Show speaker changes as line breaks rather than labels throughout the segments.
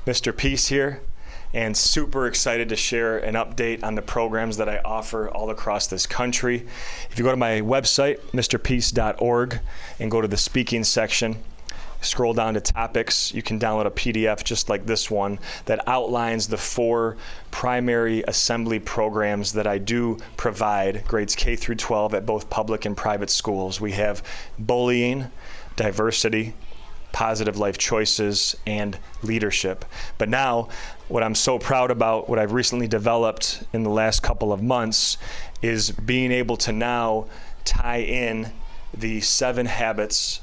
Mr. Peace here, and super excited to share an update on the programs that I offer all across this country. If you go to my website, mrpeace.org, and go to the speaking section, scroll down to topics, you can download a PDF just like this one that outlines the 4 primary assembly programs that I do provide, grades K through 12 at both public and private schools. We have bullying, diversity, positive life choices, and leadership. But now, what I'm so proud about, what I've recently developed in the last couple of months, is being able to now tie in the 7 habits,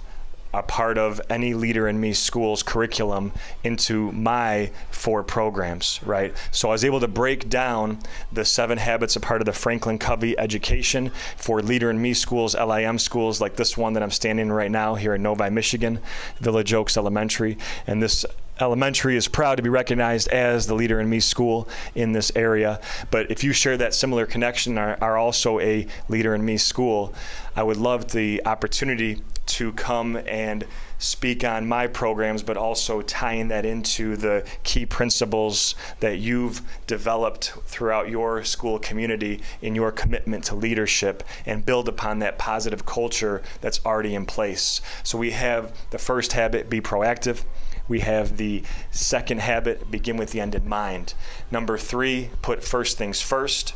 a part of any Leader in Me school's curriculum, into my 4 programs, right? So I was able to break down the 7 habits, a part of the Franklin Covey education for Leader in Me schools, LIM schools, like this one that I'm standing in right now here in Novi, Michigan, Village Oaks Elementary. And this elementary is proud to be recognized as the Leader in Me school in this area. But if you share that similar connection, are also a Leader in Me school, I would love the opportunity to come and speak on my programs, but also tying that into the key principles that you've developed throughout your school community in your commitment to leadership, and build upon that positive culture that's already in place. So we have the first habit, be proactive. We have the second habit, begin with the end in mind. Number 3, put first things first.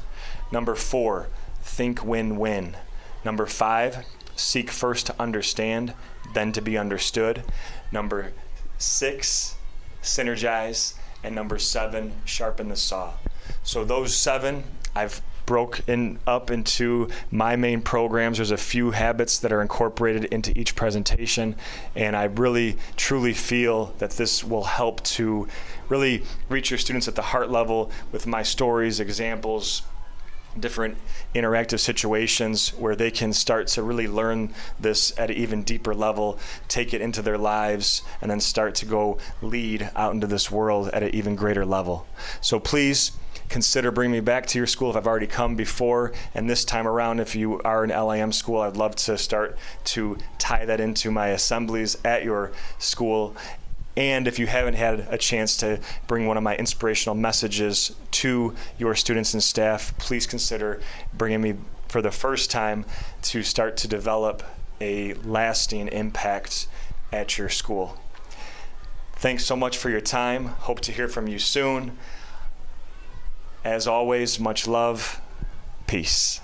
Number 4, think win-win. Number 5, seek first to understand, then to be understood. Number 6, synergize. And number 7, sharpen the saw. So those 7, I've broken up into my main programs. There's a few habits that are incorporated into each presentation, and I really, truly feel that this will help to really reach your students at the heart level with my stories, examples, different interactive situations where they can start to really learn this at an even deeper level, take it into their lives, and then start to go lead out into this world at an even greater level. So please consider bringing me back to your school if I've already come before, and this time around, if you are an LIM school, I'd love to start to tie that into my assemblies at your school. And if you haven't had a chance to bring one of my inspirational messages to your students and staff, please consider bringing me for the first time to start to develop a lasting impact at your school. Thanks so much for your time. Hope to hear from you soon. As always, much love. Peace.